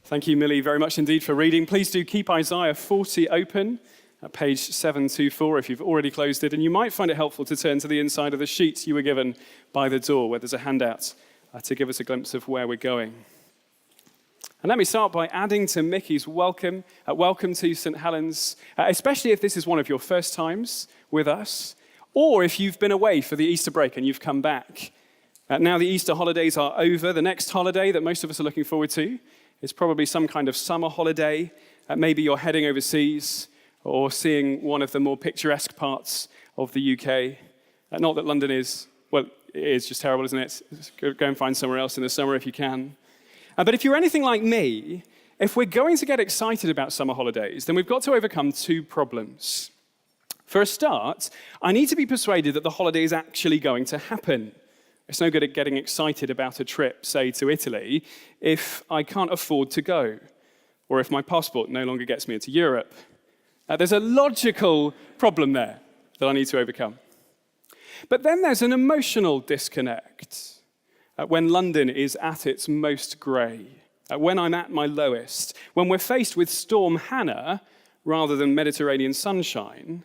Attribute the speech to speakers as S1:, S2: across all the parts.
S1: Thank you, Millie, very much indeed for reading. Please do keep Isaiah 40 open at page 724 if you've already closed it. And you might find it helpful to turn to the inside of the sheet you were given by the door, where there's a handout to give us a glimpse of where we're going. And let me start by adding to Mickey's welcome. Welcome to St. Helens, especially if this is one of your first times with us, or if you've been away for the Easter break and you've come back. Now the Easter holidays are over. The next holiday that most of us are looking forward to is probably some kind of summer holiday. Maybe you're heading overseas or seeing one of the more picturesque parts of the UK. Not that London is, well, it is just terrible, isn't it? Go and find somewhere else in the summer if you can. But if you're anything like me, if we're going to get excited about summer holidays, then we've got to overcome two problems. For a start, I need to be persuaded that the holiday is actually going to happen. It's no good at getting excited about a trip, say, to Italy, if I can't afford to go, or if my passport no longer gets me into Europe. There's a logical problem there that I need to overcome. But then there's an emotional disconnect. When London is at its most grey, when I'm at my lowest, when we're faced with Storm Hannah rather than Mediterranean sunshine,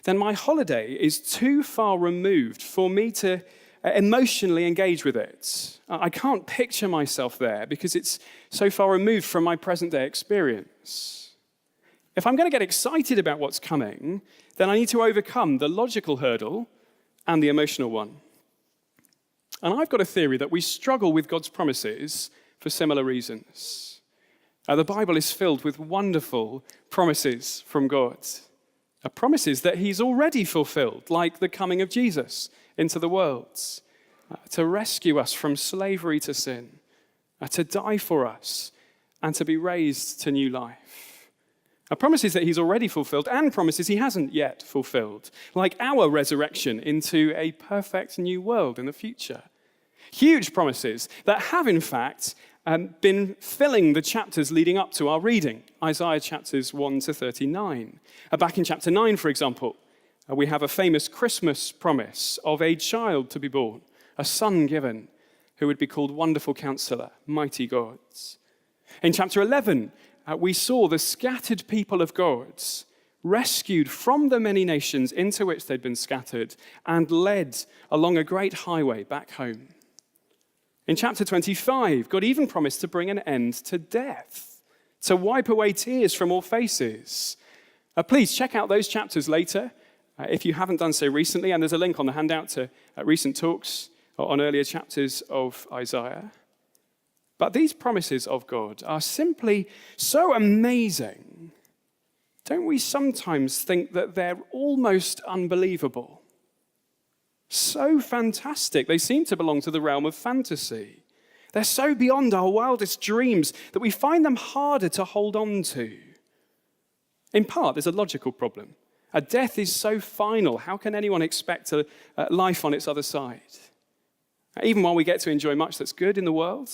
S1: then my holiday is too far removed for me to emotionally engage with it. I can't picture myself there because it's so far removed from my present-day experience. If I'm going to get excited about what's coming, then I need to overcome the logical hurdle and the emotional one. And I've got a theory that we struggle with God's promises for similar reasons. The Bible is filled with wonderful promises from God. Promises that he's already fulfilled, like the coming of Jesus into the world, to rescue us from slavery to sin, to die for us, and to be raised to new life. Promises that he's already fulfilled and promises he hasn't yet fulfilled, like our resurrection into a perfect new world in the future. Huge promises that have, in fact, been filling the chapters leading up to our reading, Isaiah chapters 1 to 39. Back in chapter 9, for example, we have a famous Christmas promise of a child to be born, a son given, who would be called Wonderful Counselor, Mighty God. In chapter 11, we saw the scattered people of God rescued from the many nations into which they'd been scattered and led along a great highway back home. In chapter 25, God even promised to bring an end to death, to wipe away tears from all faces. Please check out those chapters later if you haven't done so recently, and there's a link on the handout to recent talks on earlier chapters of Isaiah. But these promises of God are simply so amazing. Don't we sometimes think that they're almost unbelievable? So fantastic. They seem to belong to the realm of fantasy. They're so beyond our wildest dreams that we find them harder to hold on to. In part, there's a logical problem. Death is so final. How can anyone expect a life on its other side? Even while we get to enjoy much that's good in the world,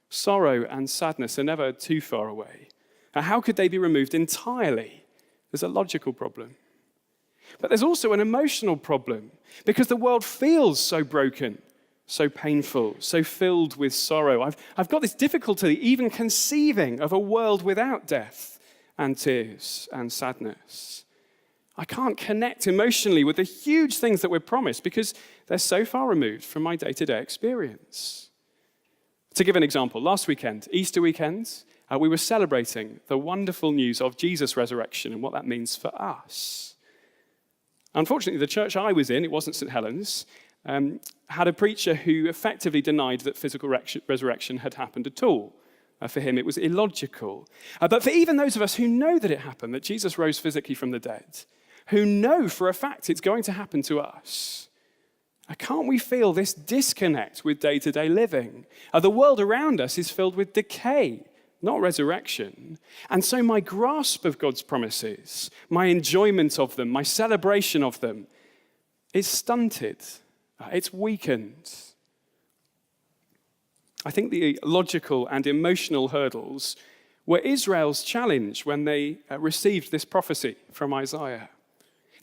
S1: sorrow and sadness are never too far away. How could they be removed entirely? There's a logical problem. But there's also an emotional problem because the world feels so broken, so painful, so filled with sorrow. I've got this difficulty even conceiving of a world without death and tears and sadness. I can't connect emotionally with the huge things that we're promised because they're so far removed from my day-to-day experience. To give an example, last weekend, Easter weekend, we were celebrating the wonderful news of Jesus' resurrection and what that means for us. Unfortunately, the church I was in, it wasn't St. Helens, had a preacher who effectively denied that physical resurrection had happened at all. For him, it was illogical. But for even those of us who know that it happened, that Jesus rose physically from the dead, who know for a fact it's going to happen to us, can't we feel this disconnect with day-to-day living? The world around us is filled with decay, not resurrection. And so my grasp of God's promises, my enjoyment of them, my celebration of them, is stunted. It's weakened. I think the logical and emotional hurdles were Israel's challenge when they received this prophecy from Isaiah.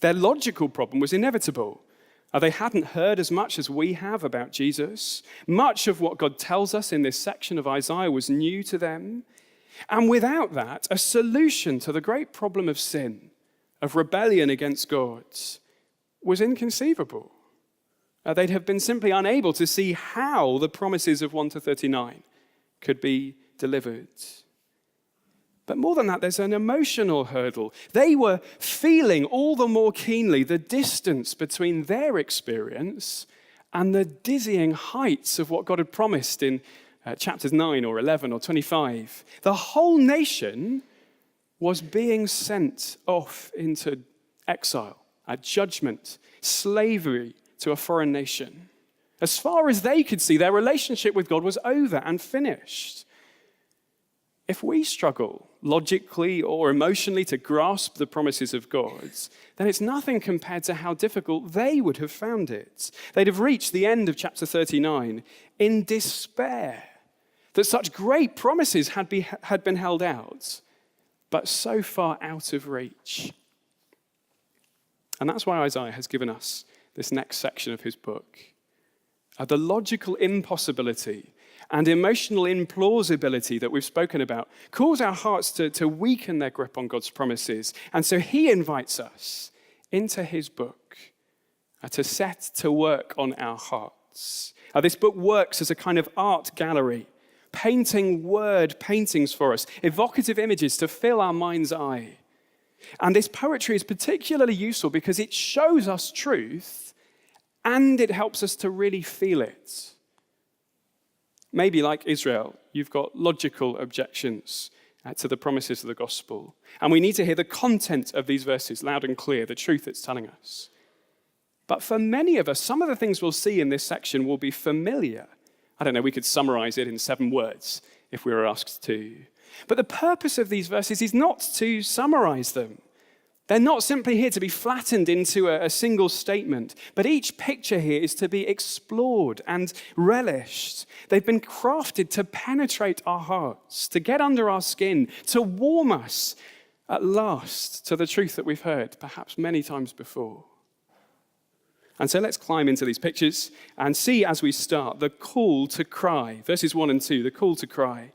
S1: Their logical problem was inevitable. They hadn't heard as much as we have about Jesus. Much of what God tells us in this section of Isaiah was new to them. And without that, a solution to the great problem of sin, of rebellion against God, was inconceivable. They'd have been simply unable to see how the promises of 1 to 39 could be delivered. But more than that, there's an emotional hurdle. They were feeling all the more keenly the distance between their experience and the dizzying heights of what God had promised in chapters 9 or 11 or 25. The whole nation was being sent off into exile, judgment, slavery to a foreign nation. As far as they could see, their relationship with God was over and finished. If we struggle logically or emotionally to grasp the promises of God, then it's nothing compared to how difficult they would have found it. They'd have reached the end of chapter 39 in despair that such great promises had been held out, but so far out of reach. And that's why Isaiah has given us this next section of his book. The logical impossibility and emotional implausibility that we've spoken about cause our hearts to weaken their grip on God's promises. And so he invites us into his book to set to work on our hearts. This book works as a kind of art gallery, painting word paintings for us, evocative images to fill our mind's eye. And this poetry is particularly useful because it shows us truth and it helps us to really feel it. Maybe like Israel, you've got logical objections to the promises of the gospel. And we need to hear the content of these verses loud and clear, the truth it's telling us. But for many of us, some of the things we'll see in this section will be familiar. I don't know, we could summarize it in 7 words if we were asked to. But the purpose of these verses is not to summarize them. They're not simply here to be flattened into a single statement, but each picture here is to be explored and relished. They've been crafted to penetrate our hearts, to get under our skin, to warm us at last to the truth that we've heard perhaps many times before. And so let's climb into these pictures and see as we start the call to cry. Verses 1 and 2, the call to cry.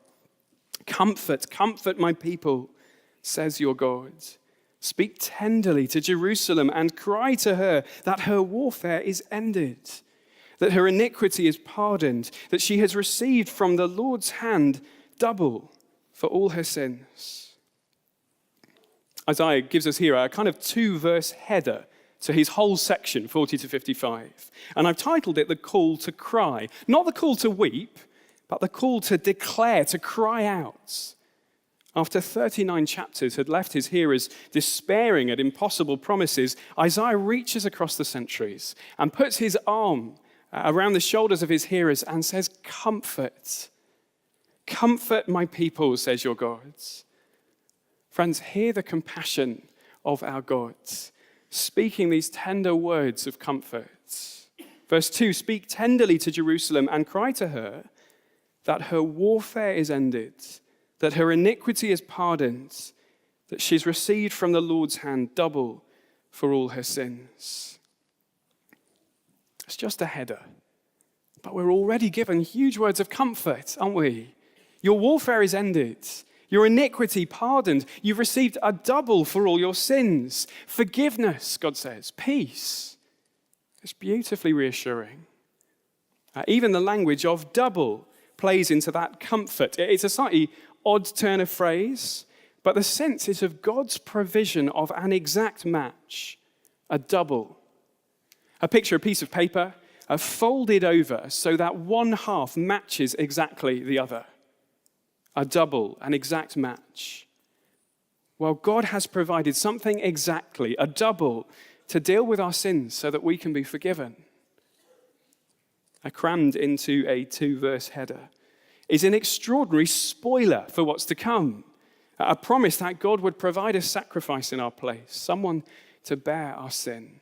S1: Comfort, comfort my people, says your God. Speak tenderly to Jerusalem and cry to her that her warfare is ended, that her iniquity is pardoned, that she has received from the Lord's hand double for all her sins. Isaiah gives us here a kind of 2-verse header to his whole section, 40 to 55. And I've titled it The Call to Cry. Not the call to weep, but the call to declare, to cry out. After 39 chapters had left his hearers despairing at impossible promises, Isaiah reaches across the centuries and puts his arm around the shoulders of his hearers and says, comfort. Comfort my people, says your God. Friends, hear the compassion of our God, speaking these tender words of comfort. Verse 2, speak tenderly to Jerusalem and cry to her that her warfare is ended, that her iniquity is pardoned, that she's received from the Lord's hand double for all her sins. It's just a header, but we're already given huge words of comfort, aren't we? Your warfare is ended, your iniquity pardoned, you've received a double for all your sins. Forgiveness, God says, peace. It's beautifully reassuring. Even the language of double plays into that comfort. It's a slightly odd turn of phrase, but the sense is of God's provision of an exact match, a double. Picture a piece of paper folded over so that one half matches exactly the other. A double, an exact match. Well, God has provided something exactly, a double, to deal with our sins so that we can be forgiven. Crammed into a 2-verse header is an extraordinary spoiler for what's to come. A promise that God would provide a sacrifice in our place, someone to bear our sin.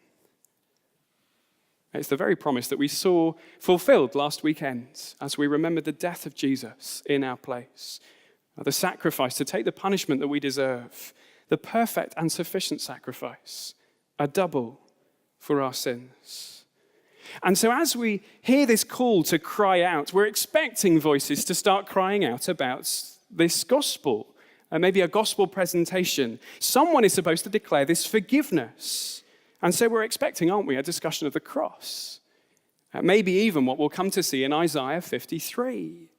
S1: It's the very promise that we saw fulfilled last weekend as we remembered the death of Jesus in our place. The sacrifice to take the punishment that we deserve, the perfect and sufficient sacrifice, a double for our sins. And so as we hear this call to cry out, we're expecting voices to start crying out about this gospel, maybe a gospel presentation. Someone is supposed to declare this forgiveness. And so we're expecting, aren't we, a discussion of the cross. Maybe even what we'll come to see in Isaiah 53.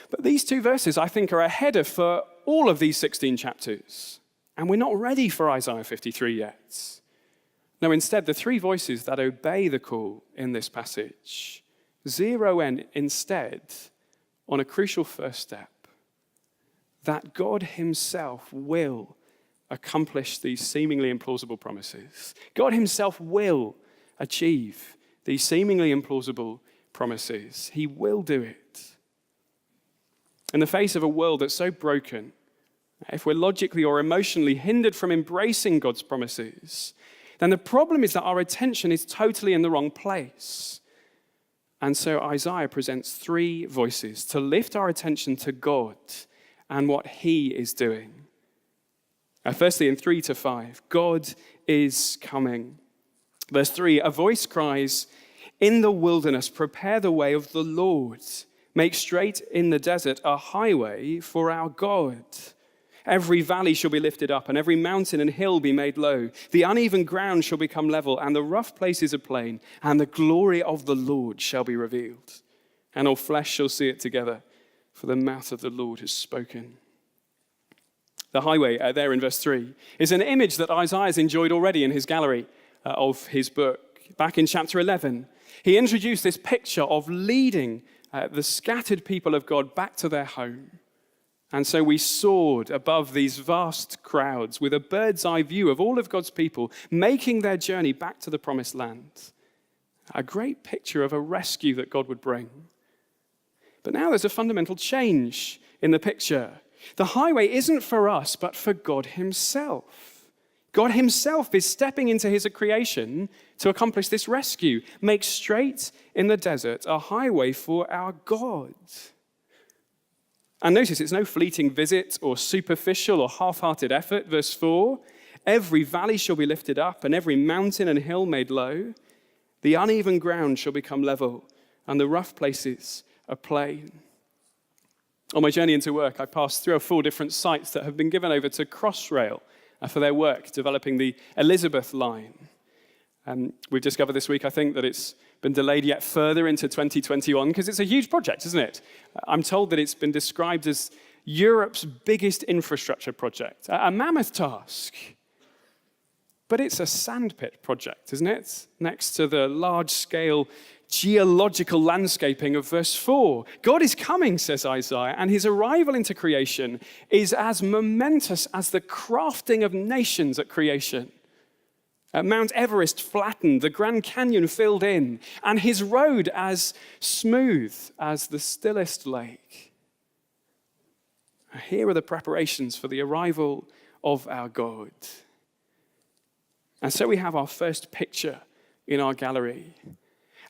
S1: But these two verses, I think, are a header for all of these 16 chapters. And we're not ready for Isaiah 53 yet. No, instead, the three voices that obey the call in this passage zero in instead on a crucial first step, that God himself will accomplish these seemingly implausible promises. God himself will achieve these seemingly implausible promises. He will do it. In the face of a world that's so broken, if we're logically or emotionally hindered from embracing God's promises, then the problem is that our attention is totally in the wrong place. And so Isaiah presents three voices to lift our attention to God and what he is doing. Firstly, in 3-5, God is coming. Verse 3, a voice cries, "In the wilderness, prepare the way of the Lord. Make straight in the desert a highway for our God. Every valley shall be lifted up, and every mountain and hill be made low. The uneven ground shall become level, and the rough places a plain, and the glory of the Lord shall be revealed. And all flesh shall see it together, for the mouth of the Lord has spoken." The highway, there in verse 3, is an image that Isaiah has enjoyed already in his gallery of his book. Back in chapter 11, he introduced this picture of leading the scattered people of God back to their home. And so we soared above these vast crowds with a bird's eye view of all of God's people making their journey back to the promised land. A great picture of a rescue that God would bring. But now there's a fundamental change in the picture. The highway isn't for us, but for God himself. God himself is stepping into his creation to accomplish this rescue. Make straight in the desert a highway for our God. And notice it's no fleeting visit or superficial or half-hearted effort. Verse 4, every valley shall be lifted up and every mountain and hill made low. The uneven ground shall become level and the rough places a plain. On my journey into work, I passed 3 or 4 different sites that have been given over to Crossrail for their work developing the Elizabeth line. We've discovered this week, I think, that it's been delayed yet further into 2021 because it's a huge project, isn't it? I'm told that it's been described as Europe's biggest infrastructure project, a mammoth task. But it's a sandpit project, isn't it? Next to the large-scale geological landscaping of verse 4. God is coming, says Isaiah, and his arrival into creation is as momentous as the crafting of nations at creation. Mount Everest flattened, the Grand Canyon filled in, and his road as smooth as the stillest lake. Here are the preparations for the arrival of our God. And so we have our first picture in our gallery.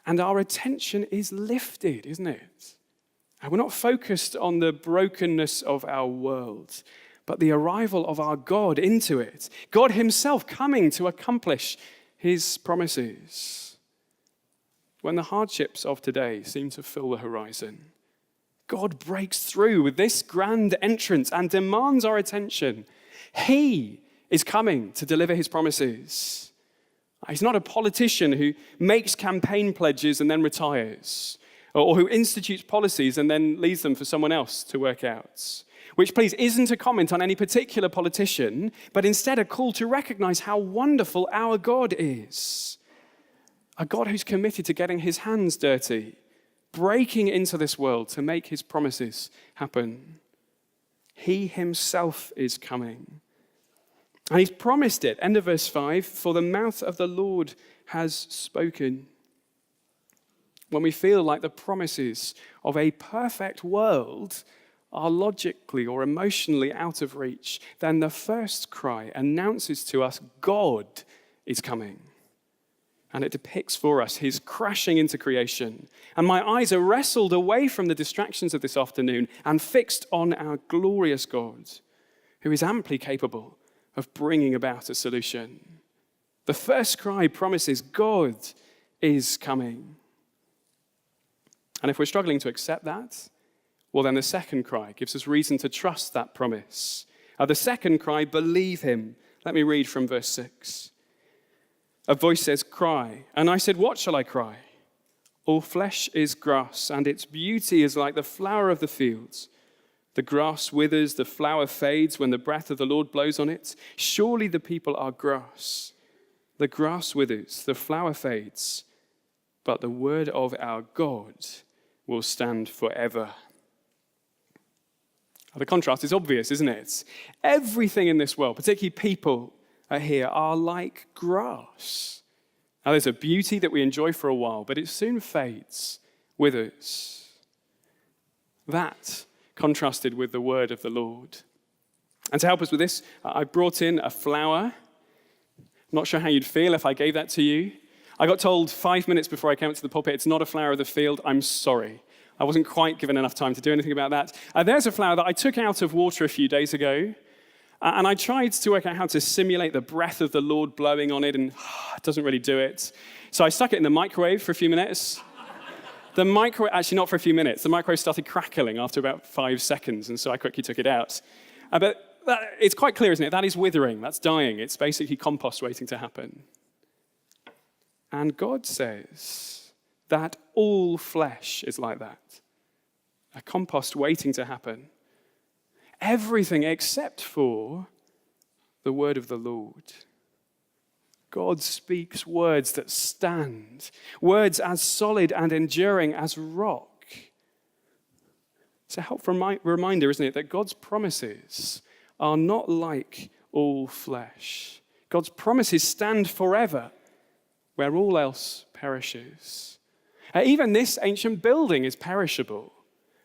S1: And our attention is lifted, isn't it? And we're not focused on the brokenness of our world, but the arrival of our God into it. God himself coming to accomplish his promises. When the hardships of today seem to fill the horizon, God breaks through with this grand entrance and demands our attention. He is coming to deliver his promises. He's not a politician who makes campaign pledges and then retires, or who institutes policies and then leaves them for someone else to work out. Which, please, isn't a comment on any particular politician, but instead a call to recognize how wonderful our God is. A God who's committed to getting his hands dirty, breaking into this world to make his promises happen. He himself is coming. And he's promised it. End of verse 5, for the mouth of the Lord has spoken. When we feel like the promises of a perfect world are logically or emotionally out of reach, then the first cry announces to us God is coming. And it depicts for us his crashing into creation. And my eyes are wrestled away from the distractions of this afternoon and fixed on our glorious God, who is amply capable of bringing about a solution. The first cry promises God is coming. And if we're struggling to accept that, Well, then the second cry gives us reason to trust that promise. The second cry, believe him. Let me read from verse 6. A voice says, cry. And I said, what shall I cry? All flesh is grass, and its beauty is like the flower of the fields. The grass withers, the flower fades when the breath of the Lord blows on it. Surely the people are grass. The grass withers, the flower fades, but the word of our God will stand forever. The contrast is obvious, isn't it? Everything in this world, particularly people here, are like grass. Now, there's a beauty that we enjoy for a while, but it soon fades, withers. That contrasted with the word of the Lord. And to help us with this, I brought in a flower. Not sure how you'd feel if I gave that to you. I got told 5 minutes before I came up to the pulpit, it's not a flower of the field. I'm sorry. I wasn't quite given enough time to do anything about that. There's a flower that I took out of water a few days ago, and I tried to work out how to simulate the breath of the Lord blowing on it, and it doesn't really do it. So I stuck it in the microwave for a few minutes. The microwave, actually not for a few minutes, the microwave started crackling after about 5 seconds, and so I quickly took it out. But it's quite clear, isn't it? That is withering, that's dying. It's basically compost waiting to happen. And God says that all flesh is like that. A compost waiting to happen. Everything except for the word of the Lord. God speaks words that stand, words as solid and enduring as rock. It's a helpful reminder, isn't it, that God's promises are not like all flesh. God's promises stand forever, where all else perishes. Even this ancient building is perishable.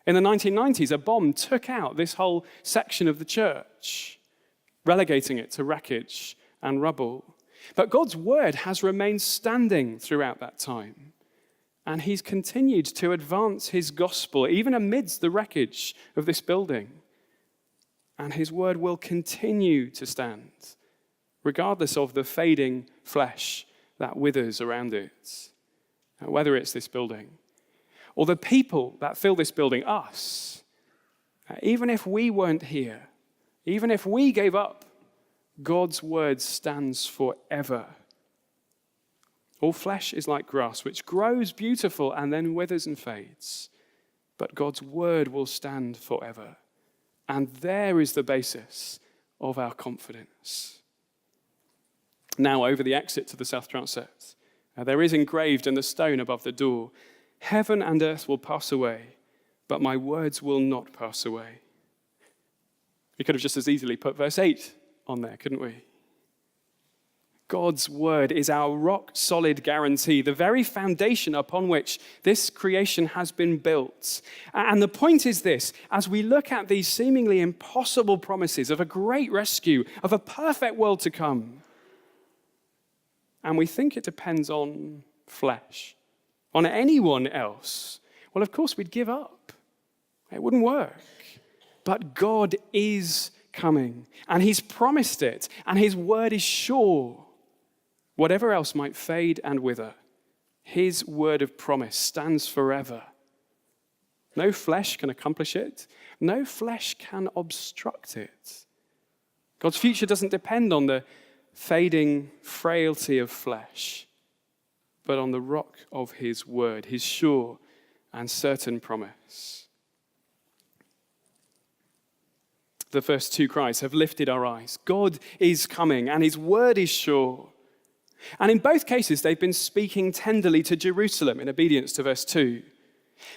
S1: In the 1990s, a bomb took out this whole section of the church, relegating it to wreckage and rubble. But God's word has remained standing throughout that time. And he's continued to advance his gospel, even amidst the wreckage of this building. And his word will continue to stand, regardless of the fading flesh that withers around it. Whether it's this building or the people that fill this building, us, even if we weren't here, even if we gave up, God's word stands forever. All flesh is like grass, which grows beautiful and then withers and fades. But God's word will stand forever. And there is the basis of our confidence. Now, over the exit to the south transept, there is engraved in the stone above the door, heaven and earth will pass away, but my words will not pass away. We could have just as easily put verse 8 on there, couldn't we? God's word is our rock-solid guarantee, the very foundation upon which this creation has been built. And the point is this: as we look at these seemingly impossible promises of a great rescue, of a perfect world to come, and we think it depends on flesh, on anyone else, well, of course, we'd give up. It wouldn't work. But God is coming, and he's promised it, and his word is sure. Whatever else might fade and wither, his word of promise stands forever. No flesh can accomplish it. No flesh can obstruct it. God's future doesn't depend on the fading frailty of flesh, but on the rock of his word, his sure and certain promise. The first two cries have lifted our eyes. God is coming, and his word is sure. And in both cases, they've been speaking tenderly to Jerusalem in obedience to verse 2.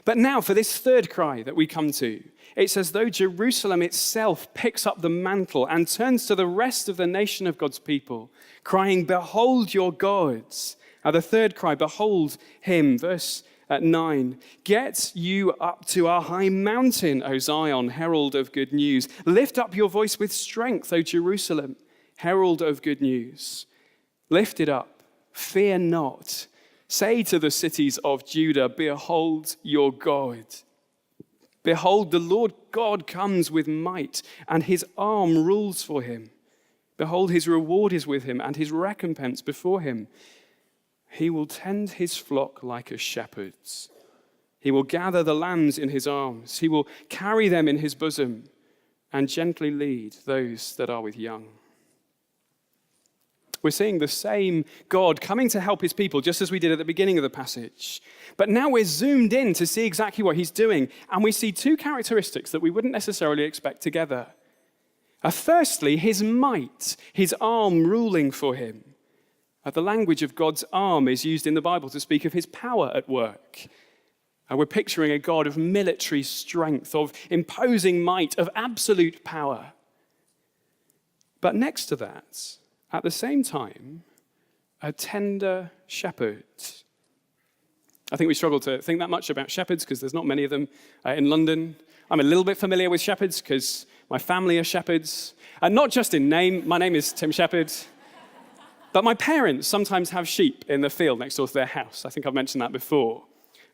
S1: But now, for this third cry that we come to, it's as though Jerusalem itself picks up the mantle and turns to the rest of the nation of God's people, crying, "Behold your gods." The third cry, "Behold him," verse 9. "Get you up to our high mountain, O Zion, herald of good news. Lift up your voice with strength, O Jerusalem, herald of good news. Lift it up, fear not. Say to the cities of Judah, behold your God. Behold, the Lord God comes with might, and his arm rules for him. Behold, his reward is with him, and his recompense before him. He will tend his flock like a shepherd. He will gather the lambs in his arms. He will carry them in his bosom and gently lead those that are with young. We're seeing the same God coming to help his people, just as we did at the beginning of the passage. But now we're zoomed in to see exactly what he's doing, and we see two characteristics that we wouldn't necessarily expect together. Firstly, his might, his arm ruling for him. The language of God's arm is used in the Bible to speak of his power at work. We're picturing a God of military strength, of imposing might, of absolute power. But next to that, at the same time, a tender shepherd. I think we struggle to think that much about shepherds because there's not many of them in London. I'm a little bit familiar with shepherds because my family are shepherds. And not just in name, my name is Tim Sheppard. But my parents sometimes have sheep in the field next door to their house. I think I've mentioned that before.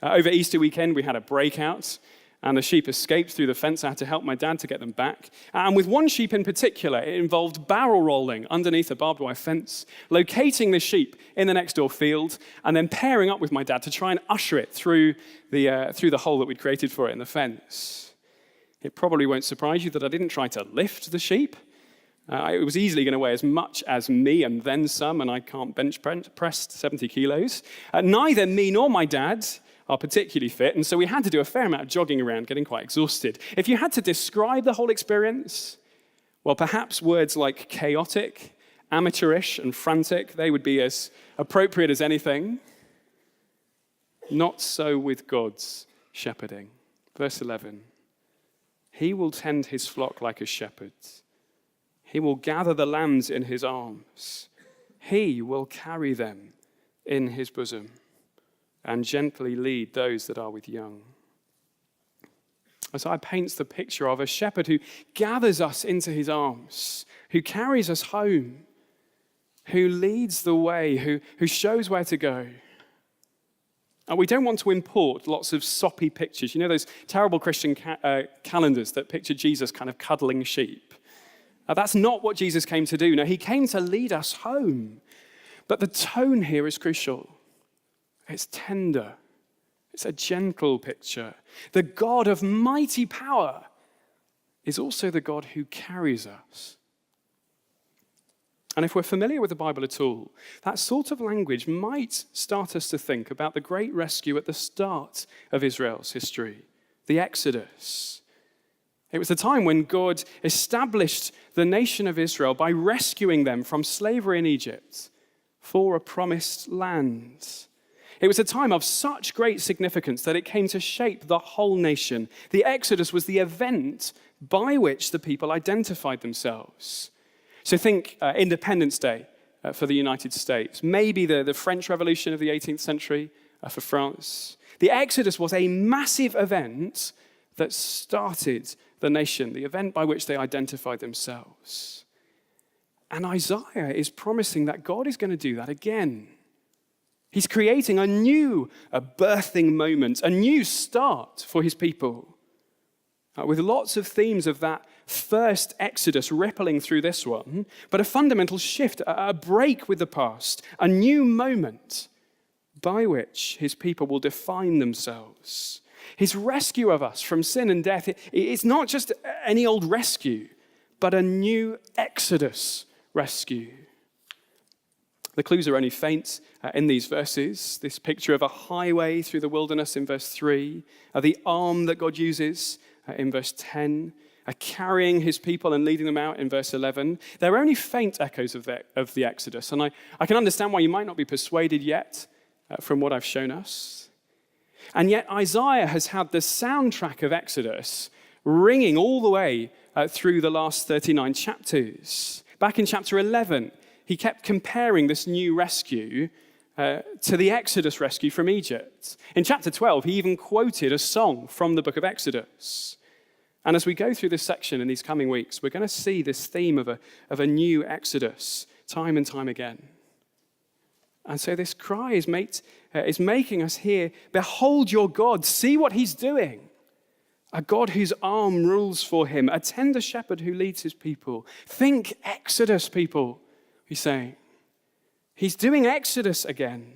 S1: Over Easter weekend, we had a breakout, and the sheep escaped through the fence. I had to help my dad to get them back. And with one sheep in particular, it involved barrel rolling underneath a barbed wire fence, locating the sheep in the next door field, and then pairing up with my dad to try and usher it through the hole that we'd created for it in the fence. It probably won't surprise you that I didn't try to lift the sheep. It was easily going to weigh as much as me and then some, and I can't bench press 70 kilos. Neither me nor my dad are particularly fit, and so we had to do a fair amount of jogging around, getting quite exhausted. If you had to describe the whole experience, well, perhaps words like chaotic, amateurish, and frantic, they would be as appropriate as anything. Not so with God's shepherding. Verse 11, he will tend his flock like a shepherd. He will gather the lambs in his arms. He will carry them in his bosom and gently lead those that are with young. Isaiah paints the picture of a shepherd who gathers us into his arms, who carries us home, who leads the way, who shows where to go. And we don't want to import lots of soppy pictures. You know those terrible Christian calendars that picture Jesus kind of cuddling sheep? That's not what Jesus came to do. No, he came to lead us home. But the tone here is crucial. It's tender. It's a gentle picture. The God of mighty power is also the God who carries us. And if we're familiar with the Bible at all, that sort of language might start us to think about the great rescue at the start of Israel's history, the Exodus. It was the time when God established the nation of Israel by rescuing them from slavery in Egypt for a promised land. It was a time of such great significance that it came to shape the whole nation. The Exodus was the event by which the people identified themselves. So think Independence Day for the United States, maybe the French Revolution of the 18th century for France. The Exodus was a massive event that started the nation, the event by which they identified themselves. And Isaiah is promising that God is going to do that again. He's creating a birthing moment, a new start for his people, with lots of themes of that first Exodus rippling through this one, but a fundamental shift, a break with the past, a new moment by which his people will define themselves. His rescue of us from sin and death, it's not just any old rescue, but a new Exodus rescue. The clues are only faint in these verses. This picture of a highway through the wilderness in verse 3, the arm that God uses in verse 10, carrying his people and leading them out in verse 11. They're only faint echoes of the Exodus, and I can understand why you might not be persuaded yet from what I've shown us. And yet Isaiah has had the soundtrack of Exodus ringing all the way through the last 39 chapters. Back in chapter 11, he kept comparing this new rescue to the Exodus rescue from Egypt. In chapter 12, he even quoted a song from the book of Exodus. And as we go through this section in these coming weeks, we're going to see this theme of a new Exodus time and time again. And so this cry is making us hear, behold your God, see what he's doing. A God whose arm rules for him, a tender shepherd who leads his people. Think Exodus, people, he's saying. He's doing Exodus again.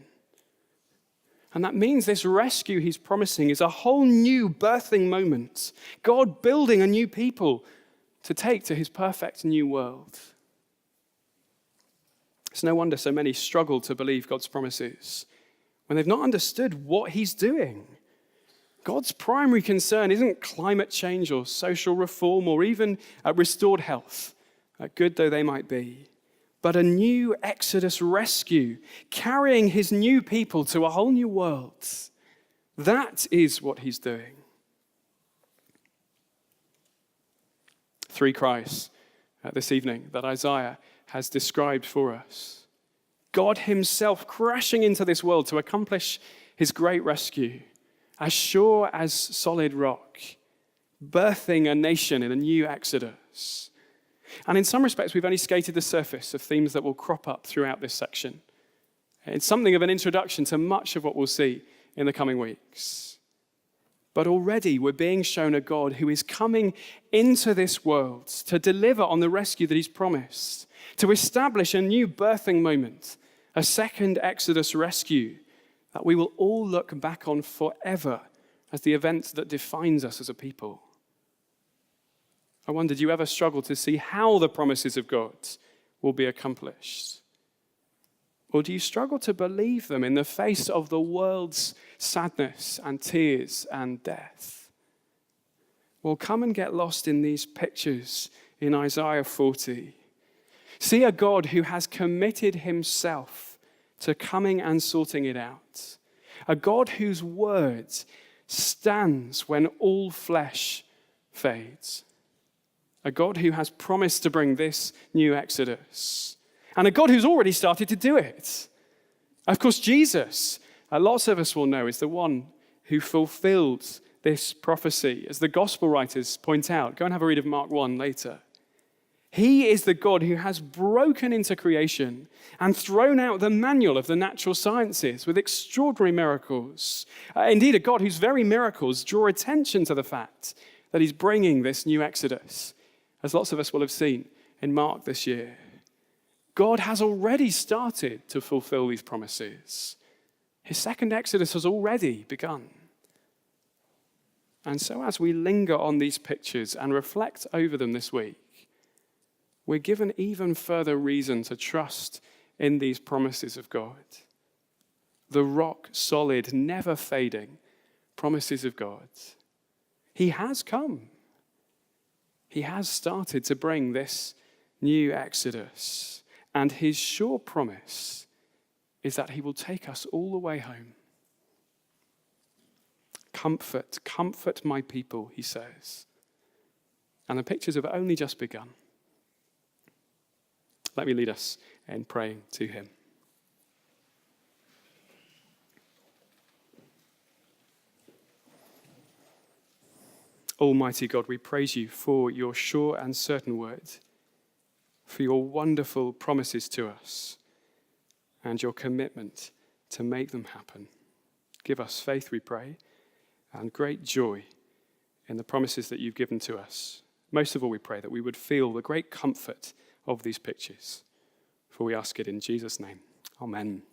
S1: And that means this rescue he's promising is a whole new birthing moment. God building a new people to take to his perfect new world. It's no wonder so many struggle to believe God's promises when they've not understood what he's doing. God's primary concern isn't climate change or social reform or even restored health, good though they might be, but a new Exodus rescue, carrying his new people to a whole new world. That is what he's doing. 3 cries this evening that Isaiah has described for us. God himself crashing into this world to accomplish his great rescue, as sure as solid rock, birthing a nation in a new Exodus. And in some respects, we've only skated the surface of themes that will crop up throughout this section. It's something of an introduction to much of what we'll see in the coming weeks. But already we're being shown a God who is coming into this world to deliver on the rescue that he's promised, to establish a new birthing moment, a second Exodus rescue that we will all look back on forever as the event that defines us as a people. I wonder, do you ever struggle to see how the promises of God will be accomplished? Or do you struggle to believe them in the face of the world's sadness and tears and death? Well, come and get lost in these pictures in Isaiah 40. See a God who has committed himself to coming and sorting it out. A God whose word stands when all flesh fades. A God who has promised to bring this new Exodus. And a God who's already started to do it. Of course, Jesus, lots of us will know, is the one who fulfilled this prophecy, as the gospel writers point out. Go and have a read of Mark 1 later. He is the God who has broken into creation and thrown out the manual of the natural sciences with extraordinary miracles. Indeed, a God whose very miracles draw attention to the fact that he's bringing this new Exodus, as lots of us will have seen in Mark this year. God has already started to fulfill these promises. His second Exodus has already begun. And so as we linger on these pictures and reflect over them this week, we're given even further reason to trust in these promises of God. The rock solid, never fading promises of God. He has come. He has started to bring this new Exodus. And his sure promise is that he will take us all the way home. Comfort my people, he says. And the pictures have only just begun. Let me lead us in praying to him. Almighty God, we praise you for your sure and certain word, for your wonderful promises to us, and your commitment to make them happen. Give us faith, we pray, and great joy in the promises that you've given to us. Most of all, we pray that we would feel the great comfort of these pictures. For we ask it in Jesus' name. Amen.